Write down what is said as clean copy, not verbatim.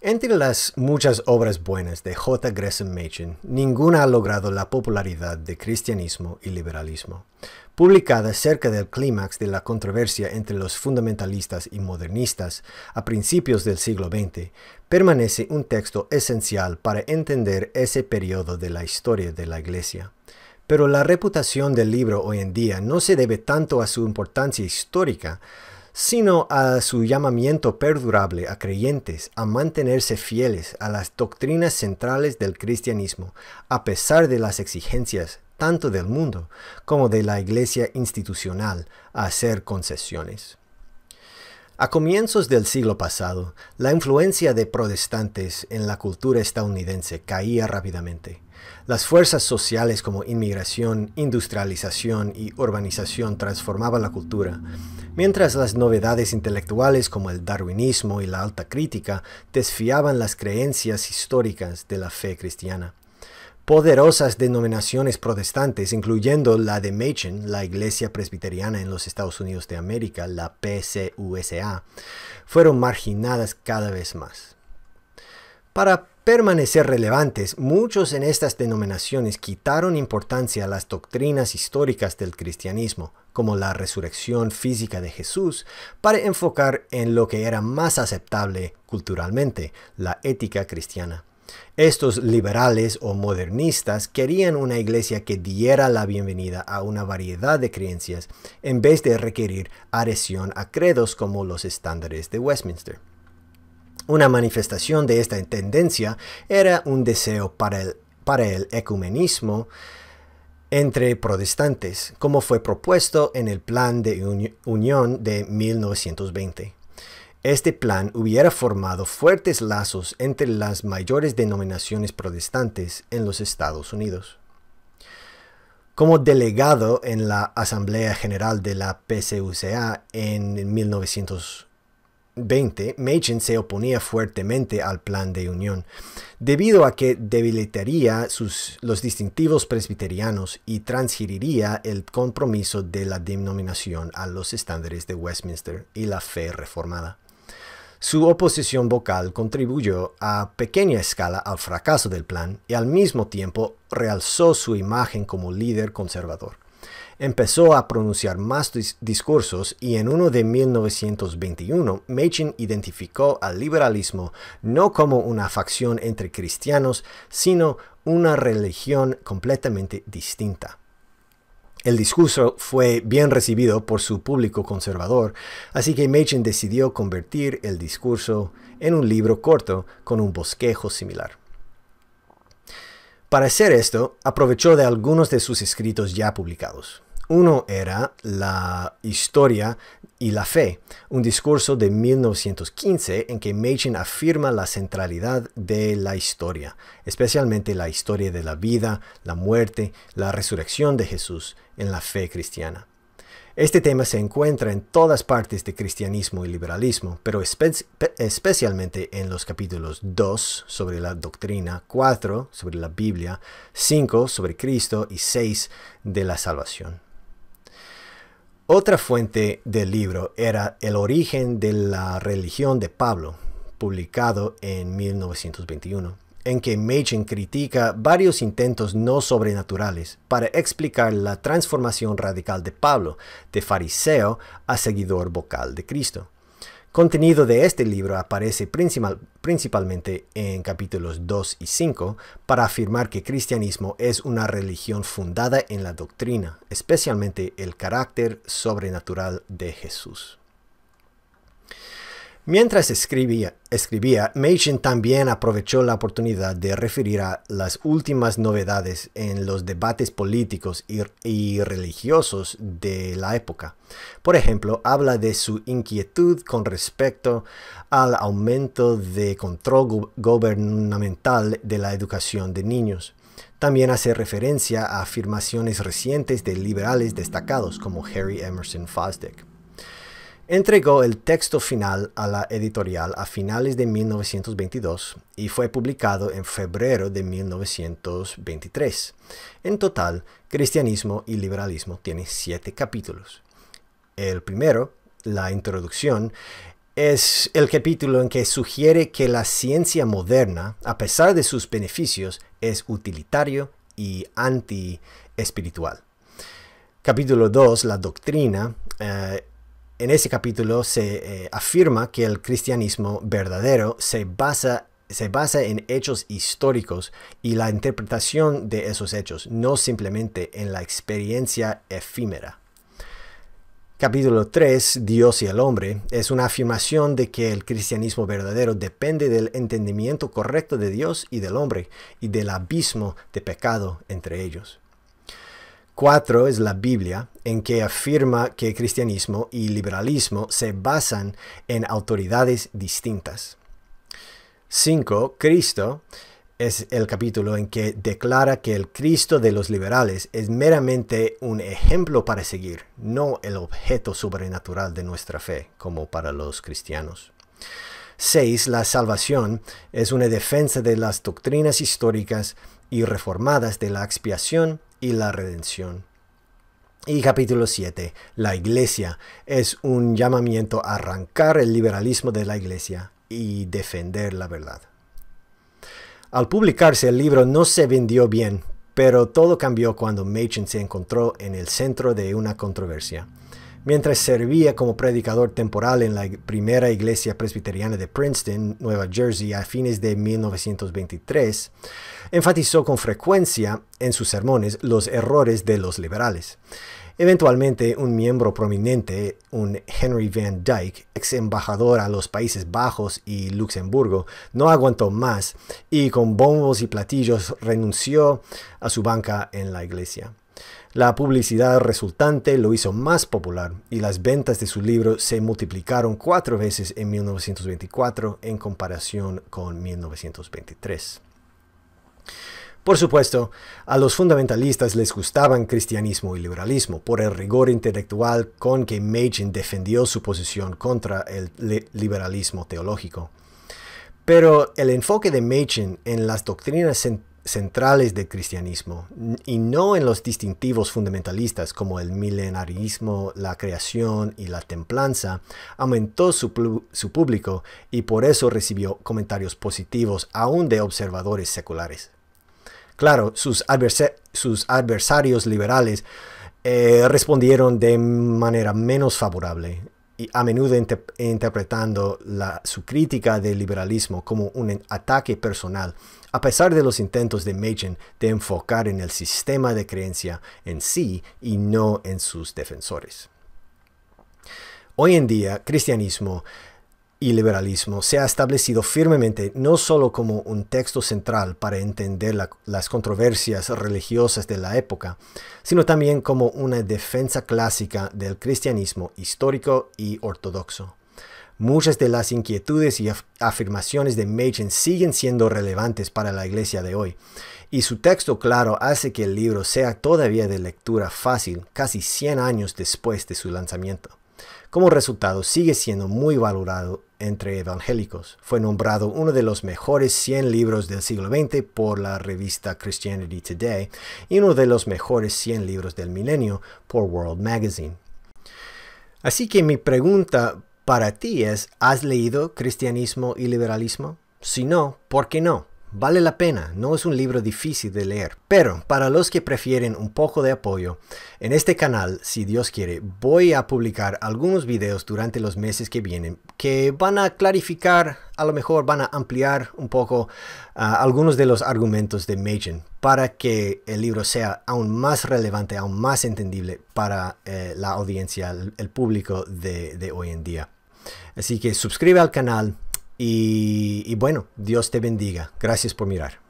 Entre las muchas obras buenas de J. Gresham Machen, ninguna ha logrado la popularidad de Cristianismo y Liberalismo. Publicada cerca del clímax de la controversia entre los fundamentalistas y modernistas a principios del siglo XX, permanece un texto esencial para entender ese periodo de la historia de la Iglesia. Pero la reputación del libro hoy en día no se debe tanto a su importancia histórica, sino a su llamamiento perdurable a creyentes a mantenerse fieles a las doctrinas centrales del cristianismo, a pesar de las exigencias tanto del mundo como de la Iglesia institucional a hacer concesiones. A comienzos del siglo pasado, la influencia de protestantes en la cultura estadounidense caía rápidamente. Las fuerzas sociales como inmigración, industrialización y urbanización transformaban la cultura, mientras las novedades intelectuales como el darwinismo y la alta crítica desfiaban las creencias históricas de la fe cristiana. Poderosas denominaciones protestantes, incluyendo la de Machen, la Iglesia Presbiteriana en los Estados Unidos de América, la PCUSA, fueron marginadas cada vez más. Para permanecer relevantes, muchos en estas denominaciones quitaron importancia a las doctrinas históricas del cristianismo, como la resurrección física de Jesús, para enfocar en lo que era más aceptable culturalmente, la ética cristiana. Estos liberales o modernistas querían una iglesia que diera la bienvenida a una variedad de creencias en vez de requerir adhesión a credos como los estándares de Westminster. Una manifestación de esta tendencia era un deseo para el ecumenismo entre protestantes, como fue propuesto en el Plan de Unión de 1920. Este plan hubiera formado fuertes lazos entre las mayores denominaciones protestantes en los Estados Unidos. Como delegado en la Asamblea General de la PCUSA en 1920, Machen se oponía fuertemente al Plan de Unión, debido a que debilitaría los distintivos presbiterianos y transgeriría el compromiso de la denominación a los estándares de Westminster y la fe reformada. Su oposición vocal contribuyó a pequeña escala al fracaso del plan y al mismo tiempo realzó su imagen como líder conservador. Empezó a pronunciar más discursos y en uno de 1921, Machen identificó al liberalismo no como una facción entre cristianos, sino una religión completamente distinta. El discurso fue bien recibido por su público conservador, así que Machen decidió convertir el discurso en un libro corto con un bosquejo similar. Para hacer esto, aprovechó de algunos de sus escritos ya publicados. Uno era La Historia y la Fe, un discurso de 1915 en que Machen afirma la centralidad de la historia, especialmente la historia de la vida, la muerte, la resurrección de Jesús en la fe cristiana. Este tema se encuentra en todas partes de cristianismo y liberalismo, pero especialmente en los capítulos 2 sobre la doctrina, 4 sobre la Biblia, 5 sobre Cristo y 6 de la salvación. Otra fuente del libro era El origen de la religión de Pablo, publicado en 1921, en que Machen critica varios intentos no sobrenaturales para explicar la transformación radical de Pablo, de fariseo a seguidor vocal de Cristo. Contenido de este libro aparece principalmente en capítulos 2 y 5 para afirmar que el cristianismo es una religión fundada en la doctrina, especialmente el carácter sobrenatural de Jesús. Mientras escribía, Machen también aprovechó la oportunidad de referir a las últimas novedades en los debates políticos y religiosos de la época. Por ejemplo, habla de su inquietud con respecto al aumento de control gubernamental de la educación de niños. También hace referencia a afirmaciones recientes de liberales destacados como Harry Emerson Fosdick. Entregó el texto final a la editorial a finales de 1922 y fue publicado en febrero de 1923. En total, Cristianismo y Liberalismo tiene 7 capítulos. El primero, la introducción, es el capítulo en que sugiere que la ciencia moderna, a pesar de sus beneficios, es utilitario y anti-espiritual. Capítulo 2, la doctrina. En ese capítulo se afirma que el cristianismo verdadero se basa en hechos históricos y la interpretación de esos hechos, no simplemente en la experiencia efímera. Capítulo 3, Dios y el hombre, es una afirmación de que el cristianismo verdadero depende del entendimiento correcto de Dios y del hombre y del abismo de pecado entre ellos. 4 es la Biblia, en que afirma que el cristianismo y liberalismo se basan en autoridades distintas. 5, Cristo, es el capítulo en que declara que el Cristo de los liberales es meramente un ejemplo para seguir, no el objeto sobrenatural de nuestra fe, como para los cristianos. 6. La salvación es una defensa de las doctrinas históricas y reformadas de la expiación y la redención. Y capítulo 7. La Iglesia es un llamamiento a arrancar el liberalismo de la Iglesia y defender la verdad. Al publicarse el libro no se vendió bien, pero todo cambió cuando Machen se encontró en el centro de una controversia. Mientras servía como predicador temporal en la primera iglesia presbiteriana de Princeton, Nueva Jersey, a fines de 1923, enfatizó con frecuencia en sus sermones los errores de los liberales. Eventualmente, un miembro prominente, un Henry Van Dyke, ex embajador a los Países Bajos y Luxemburgo, no aguantó más y con bombos y platillos renunció a su banca en la iglesia. La publicidad resultante lo hizo más popular y las ventas de su libro se multiplicaron 4 veces en 1924 en comparación con 1923. Por supuesto, a los fundamentalistas les gustaban cristianismo y liberalismo por el rigor intelectual con que Machen defendió su posición contra el liberalismo teológico. Pero el enfoque de Machen en las doctrinas centrales del cristianismo y no en los distintivos fundamentalistas como el milenarismo, la creación y la templanza aumentó su público y por eso recibió comentarios positivos aún de observadores seculares. Claro, sus adversarios liberales respondieron de manera menos favorable, y a menudo interpretando su crítica del liberalismo como un ataque personal, a pesar de los intentos de Machen de enfocar en el sistema de creencia en sí y no en sus defensores. Hoy en día, cristianismo y liberalismo se ha establecido firmemente no solo como un texto central para entender las controversias religiosas de la época, sino también como una defensa clásica del cristianismo histórico y ortodoxo. Muchas de las inquietudes y afirmaciones de Machen siguen siendo relevantes para la iglesia de hoy, y su texto claro hace que el libro sea todavía de lectura fácil casi 100 años después de su lanzamiento. Como resultado, sigue siendo muy valorado entre evangélicos. Fue nombrado uno de los mejores 100 libros del siglo XX por la revista Christianity Today y uno de los mejores 100 libros del milenio por World Magazine. Así que mi pregunta para ti es, ¿has leído Cristianismo y Liberalismo? Si no, ¿por qué no? Vale la pena, no es un libro difícil de leer. Pero para los que prefieren un poco de apoyo, en este canal, si Dios quiere, voy a publicar algunos videos durante los meses que vienen que van a clarificar, a lo mejor van a ampliar un poco algunos de los argumentos de Machen para que el libro sea aún más relevante, aún más entendible para la audiencia, el público de hoy en día. Así que suscríbete al canal. Y bueno, Dios te bendiga. Gracias por mirar.